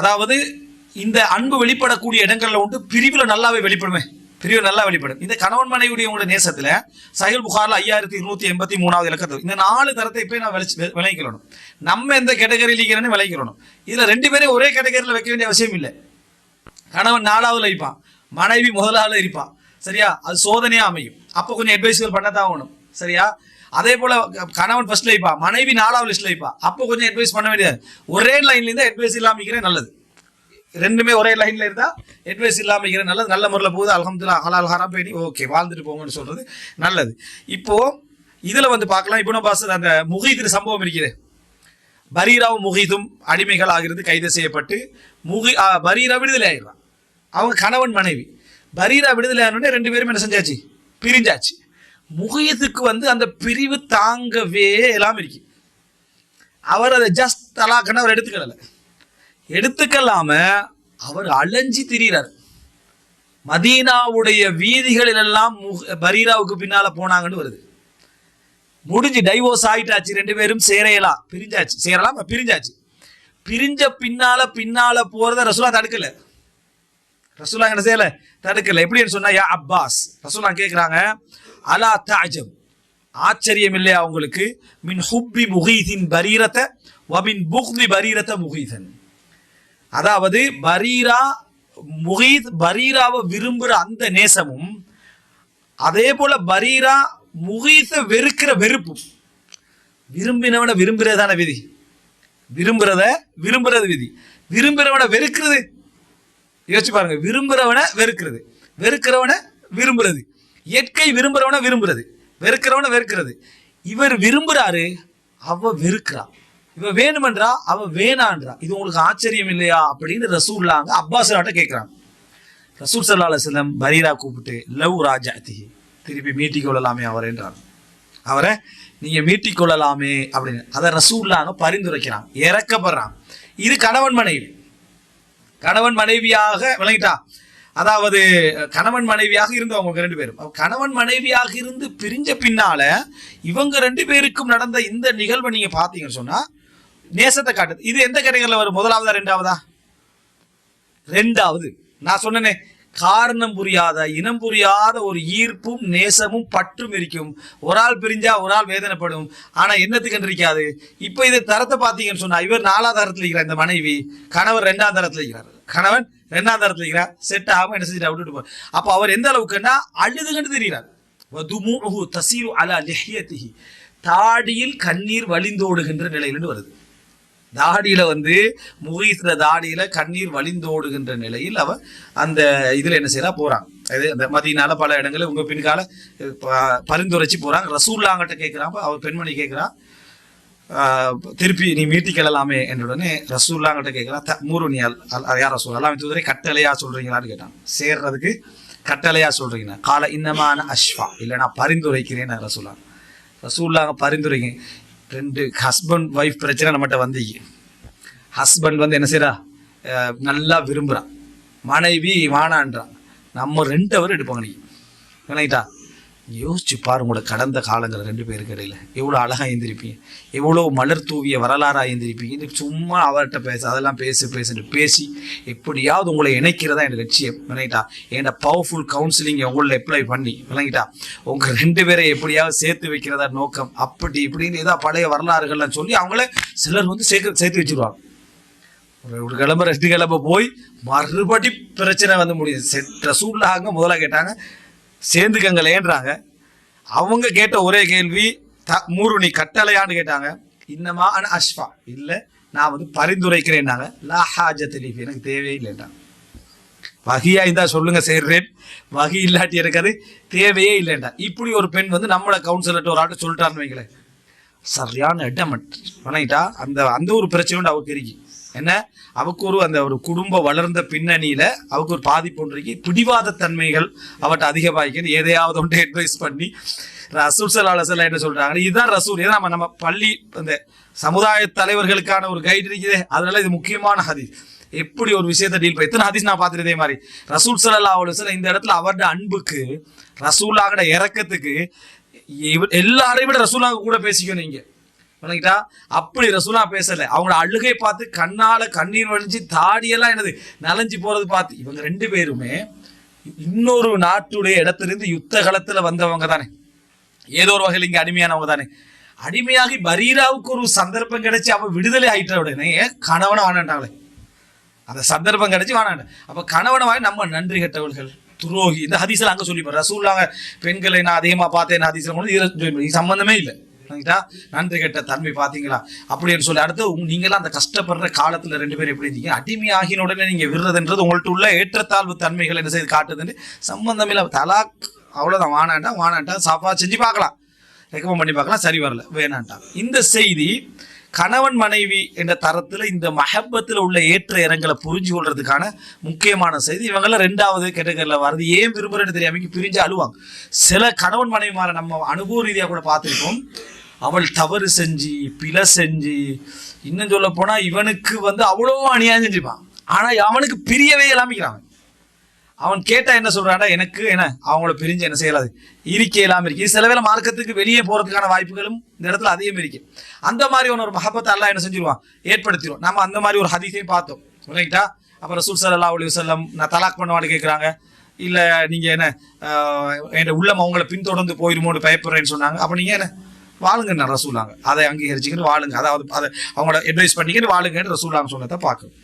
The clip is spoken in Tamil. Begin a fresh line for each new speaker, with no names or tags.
அதாவது இந்த அன்பு வெளிப்படக்கூடிய இடங்கள்ல உண்டு, பிரிவுல நல்லாவே வெளிப்படுமே, பிரிவு நல்லா வெளிப்படும். இந்த கணவன் மனைவியுடைய உங்களுடைய நேசத்துல சஹீஹ் புகாரில் 5283வது இலக்கத்தில் இந்த 4 தரத்தை போய் நான் விளைக்கிறோம். நம்ம எந்த கேட்டகரியில் இருக்கிறேன்னு விளைக்கிறோம். இதுல 2 பேரும் ஒரே கேட்டகரியில் வைக்க வேண்டிய அவசியம் இல்லை. கணவன் 4வது இருப்பான், மனைவி முதலாவது இருப்பான். சரியா? அது சோதனையா அமையும். அப்போ கொஞ்சம் அட்வைஸ்கள் பண்ணத்தான் வேணும். சரியா? அதே போல கணவன் ஃபர்ஸ்ட் லைப்பா, மனைவி 4வது லிஸ்ட் லைப்பா. அப்போ கொஞ்சம் அட்வைஸ் பண்ண வேண்டியது. ஒரே லைன்ல இருந்தா அட்வைஸ் இல்லாம நல்லது. ரெண்டுமே ஒரே லைன்ல இருந்தா அட்வைஸ் இல்லாம நல்லது. நல்ல முறையில் போகுது, அல்ஹம்துலில்லாஹ், ஹலால் ஹராம் பேணி ஓகே வாழ்ந்துட்டு போங்கன்னு சொல்றது நல்லது. இப்போ இதுல பார்க்கலாம். இப்னு அப்பாஸ் அந்த முகீத் சம்பவம் இருக்குது. பரீராவும் முகீதும் அடிமைகள் ஆகிறது, கைது செய்யப்பட்டு பரீரா விடுதலை ஆயிடுறான். அவங்க கணவன் மனைவி. பரீரா விடுதலை ஆனோடனே 2 பேரும் என்ன செஞ்சாச்சு? பிரிஞ்சாச்சு. முகீதுக்கு அந்த பிரிவு தாங்கவே எல்லாம் இருக்கு. அவர் அதை ஜஸ்ட் தலாக்குன்னு அவர் எடுத்துக்கலாம அவர் அலைஞ்சி திரிகிறார். மதீனாவுடைய வீதிகளில் எல்லாம் பரீராவுக்கு பின்னால போனாங்கன்னு வருது. முடிஞ்சு டைவோர்ஸ் ஆயிட்டாச்சு, 2 பேரும் சேரையலாம், பிரிஞ்சாச்சு, சேரலாம் பிரிஞ்சாச்சு. பிரிஞ்ச பின்னால போறத ரசூலா தடுக்கல. ரசூலா என்ன செய்யல? தடுக்கல. எப்படின்னு சொன்னா, யா அப்பாஸ், ரசூலா கேட்கிறாங்க, அலா தஅஜப், ஆச்சரியம் இல்லையா உங்களுக்கு, மின் ஹுப்பி முகீதின் பரீரத வ மின் புக்தி பரீரத முகீதன். அதாவது பரீராவை விரும்புற அந்த நேசமும், அதே போல பரீரா முகீத வெறுக்கிற வெறுப்பும். விரும்பினவனை விரும்புறதான விதி, விரும்புறது விதி. விரும்புறவனை வெறுக்கிறது யோசிச்சு பாருங்க. விரும்புறவனை வெறுக்கிறது, வெறுக்கிறவனை விரும்புறது. இயற்கை விரும்புறவனை விரும்புறது, வெறுக்கிறவனை வெறுக்கிறது. இவர் விரும்புறாரு, அவ வெறுக்கிறா. இவ வேணுமென்றா, அவ வேணான்றா. இது உங்களுக்கு ஆச்சரியம் இல்லையா அப்படின்னு ரசூல்லாங்க அப்பாஸ் கேட்கிறாங்க. ரசூல் ஸல்லல்லாஹு அலைஹி வஸல்லம் பரீரா கூப்பிட்டு, லவ் ராஜாத்தி, திருப்பி மீட்டிக் கொள்ளலாமே அவர் என்றார். அவரை நீங்க மீட்டிக் கொள்ளலாமே அப்படின்னு அதை ரசூல்லாங்க பரிந்துரைக்கிறாங்க, இறக்கப்படுறாங்க. இது கணவன் மனைவியாக விளங்கிட்டா. அதாவது கணவன் மனைவியாக இருந்தவங்க 2 பேரும் கணவன் மனைவியாக இருந்து பிரிஞ்ச பின்னால இவங்க 2 பேருக்கும் நடந்த இந்த நிகழ்வை நீங்க பாத்தீங்கன்னு சொன்னா நேசத்தை காட்டுது. இது எந்த கேட்டகரியில் வரும்? முதலாவதா ரெண்டாவதா? ரெண்டாவது. நான் சொன்னேனே, காரணம் புரியாத, இனம் புரியாத ஒரு ஈர்ப்பும் நேசமும் பற்றும் இருக்கும். ஒரு ஆள் பிரிஞ்சா ஒரு ஆள் வேதனைப்படும். ஆனா என்னத்துக்கு இருக்காது. இப்ப இது தரத்தை பாத்தீங்கன்னு சொன்னா, இவர் 4வது தரத்துல இருக்கிறார், இந்த மனைவி. கணவர் 2வது தரத்துல இருக்கிறார். கணவன் 2வது தரத்துல இருக்கிறார். செட் ஆகாம என்ன செஞ்சுட்டு விட்டுட்டு போற. அப்ப அவர் எந்த அளவுக்குன்னா அழுதுகண்டு தெரிகிறார். தாடியில் கண்ணீர் வழிந்தோடுகின்ற நிலையிலிருந்து வருது. தாடியில முகீஸ்ல தாடியில கண்ணீர் வழிந்தோடுகின்ற நிலையில் அவ அந்த இதுல என்ன செய்யறா போறாங்க. அந்த மதீனால பல இடங்களில் உங்க பின்கால பரிந்துரைச்சு போறாங்க. ரசூல்லாங்கிட்ட கேட்கிறாங்க. அவர் பெண்மணி கேட்கிறா, திருப்பி நீ மீட்டிக்கலாமே என்றுடனே ரசூல்லாங்கிட்ட கேட்கிறான், மூருனி யார் ரசூல் அல்லாஹ்வின் தூதரே, கட்டளையா சொல்றீங்களான்னு கேட்டான். சேர்றதுக்கு கட்டளையா சொல்றீங்க? கால இன்னமான அஷ்ஃபா, இல்லை நான் பரிந்துரைக்கிறேன். ரசூல்லாங்க பரிந்துரைங்க. 2 ஹஸ்பண்ட் ஒய்ஃப் பிரச்சனை நம்மகிட்ட வந்தீங்க. ஹஸ்பண்ட் என்ன செய்யறா, நல்லா விரும்புறான், மனைவி வானான்றான். நம்ம 2 ஹவர் எடுப்போங்க. நீ விளங்கிட்டா? யோசிச்சு பாரு, உங்களோட கடந்த காலங்கள் 2 பேருக்கு இடையில எவ்வளோ அழகா எழுந்திருப்பீங்க, எவ்வளோ மலர் தூவிய வரலாறா எழுந்திருப்பீங்க. சும்மா அவர்கிட்ட அதெல்லாம் பேசி எப்படியாவது உங்களை இணைக்கிறதா என் லட்சியம். விளங்கிட்டா? என் பவர்ஃபுல் கவுன்சிலிங் உங்களை அப்ளை பண்ணி, விளங்கிட்டா, உங்க 2 பேரை எப்படியாவது சேர்த்து வைக்கிறதா நோக்கம். அப்படி இப்படின்னு ஏதாவது பழைய வரலாறுகள்லாம் சொல்லி அவங்கள சிலர் சேர்த்து வச்சிருவாங்க. ஒரு கிளம்ப 2 கிளம்ப போய் மறுபடி பிரச்சனை முடியுது. ரசூலுல்லாஹ் முதல்ல கேட்டாங்க, சேர்ந்துக்கங்களேன்றாங்க. அவங்க கேட்ட ஒரே கேள்வி, மூருனி கட்டளையான்னு கேட்டாங்க. இன்னமா அஷ்ஃபா, இல்லை நான் பரிந்துரைக்கிறேன்னாங்க. லா ஹாஜத் லி, எனக்கு தேவையே இல்லைன்றாங்க. வகியா இருந்தா சொல்லுங்க சேர்றேன், வகி இல்லாட்டி இருக்காது, தேவையே இல்லைண்டா. இப்படி ஒரு பெண் நம்மளை கவுன்சிலர்கிட்ட ஒரு ஆட்டு சொல்லிட்டான்னு வைங்களேன், சரியான இடமட் வணங்கிட்டா. அந்த ஒரு பிரச்சனை அவருக்கு இருக்கு. என்ன, அவருக்கு ஒரு குடும்ப வளர்ந்த பின்னணியில அவருக்கு ஒரு பாதிப்பு ஒன்று இருக்கு. பிடிவாத தன்மைகள் அவட்ட அதிகமாகிக்கணும். எதையாவது ஒன்று அட்வைஸ் பண்ணி ரசூல் ஸல்லல்லாஹு அலைஹி வஸல்லம் என்ன சொல்றாங்க, இதுதான் ரசூல். ஏன்னா நம்ம பள்ளி அந்த சமுதாய தலைவர்களுக்கான ஒரு கைடு இருக்குது. அதனால இது முக்கியமான ஹதீஸ். எப்படி ஒரு விஷயத்தை டீல் பண்ணி எத்தனை ஹதீஸ் நான் பார்த்துட்டு இதே மாதிரி ரசூல் ஸல்லல்லாஹு அலைஹி வஸல்லம் இந்த இடத்துல அவருடைய அன்புக்கு, ரசூலாவோட இறக்கத்துக்கு எல்லாரையும் விட ரசூலாக கூட பேசிக்கணும். இங்க விளங்கிட்டா? அப்படி ரசூலா பேசல. அவங்களோட அழுகை பார்த்து கண்ணால கண்ணீர் வழிஞ்சு தாடியெல்லாம் என்னது நனைஞ்சு போறது பார்த்து இவங்க 2 பேருமே இன்னொரு நாட்டுடைய இடத்திலிருந்து யுத்த காலத்துல வந்தவங்க தானே, ஏதோ ஒரு வகையில் இங்க அடிமையானவங்க தானே. அடிமையாகி பரீராவுக்கு ஒரு சந்தர்ப்பம் கிடைச்சி அவ விடுதலை ஆயிட்ட உடனே கணவனை வாண்டாங்களே, அந்த சந்தர்ப்பம் கிடைச்சி வாண்டாங்க. அப்ப கணவனை வாங்கி நம்ம நன்றி கெட்டவர்கள், துரோகி. இந்த ஹதீஸ்ல அங்க சொல்லி ரசூலுல்லாஹ் பெண்களை நான் அதிகமா பார்த்தேன் ஹதீஸ்ல கொண்டு சம்பந்தமே இல்லை. நன்றி கெட்ட தன்மை பாத்தீங்களா அப்படின்னு சொல்லி அடுத்து நீங்களாம் அந்த கஷ்டப்படுற காலத்துல 2 பேரும் எப்படி இருந்தீங்க, அடிமையாகின உடனே நீங்க விடுறதுன்றது உங்கள்ட்ட உள்ள ஏற்றத்தாழ்வு தன்மைகள் என்ன செய்து காட்டுதுன்னு சம்பந்தம் இல்லை. தலாக் அவ்வளவுதான், வானாண்டா சாப்பா செஞ்சு பார்க்கலாம், ரெக்கமெண்ட் பண்ணி பார்க்கலாம், சரி வரல வேணான்ட்டான். இந்த செய்தி கணவன் மனைவி என்ற தரத்துல இந்த மஹப்பத்தில் உள்ள ஏற்ற இறங்களை புரிஞ்சு கொள்றதுக்கான முக்கியமான செய்தி. இவங்கெல்லாம் 2வது கேட்டகரியில வருது. ஏன் விரும்புறேன்னு தெரியாம பிரிஞ்சு அழுவாங்க. சில கணவன் மனைவி மாற நம்ம அனுபவ ரீதியா கூட பார்த்துருக்கோம். அவள் தவறு செஞ்சு பிழை செஞ்சு இன்னும் சொல்ல போனா இவனுக்கு அவ்வளோ அநியாயம் செஞ்சுப்பான். ஆனா அவனுக்கு பிரியவே இல்லாமிக்கிறான். அவன் கேட்டா என்ன சொல்றான்டா, எனக்கு என்ன அவங்கள பிரிஞ்சு என்ன செய்யலாது இருக்க இல்லாம இருக்கு. சில வேளை மார்க்கத்துக்கு வெளியே போறதுக்கான வாய்ப்புகளும் இந்த இடத்துல அதிகம் இருக்கு. அந்த மாதிரி ஒரு மஹப்பத்தை அல்லாஹ் என்ன செஞ்சிருவான், ஏற்படுத்திடுவோம். நம்ம அந்த மாதிரி ஒரு ஹதீஸையும் பார்த்தோம். ரைட்டா? அப்புறம் ரசூல் ஸல்லல்லாஹு அலைஹி வஸல்லம் நான் தலாக் பண்ணுவான்னு கேட்குறாங்க. இல்ல நீங்க என்ன என் உள்ளம் அவங்கள பின்தொடர்ந்து போயிருமோன்னு பயப்படுறேன்னு சொன்னாங்க. அப்ப நீங்க என்ன வாழுங்க ரசூலாங்க, அதை அங்கீகரிச்சுக்கிட்டு வாழுங்க, அதாவது அதை அவங்களோட அட்வைஸ் பண்ணிக்கிட்டு வாழுங்கன்னு ரசூலாங்க சொன்னதை பார்க்கணும்.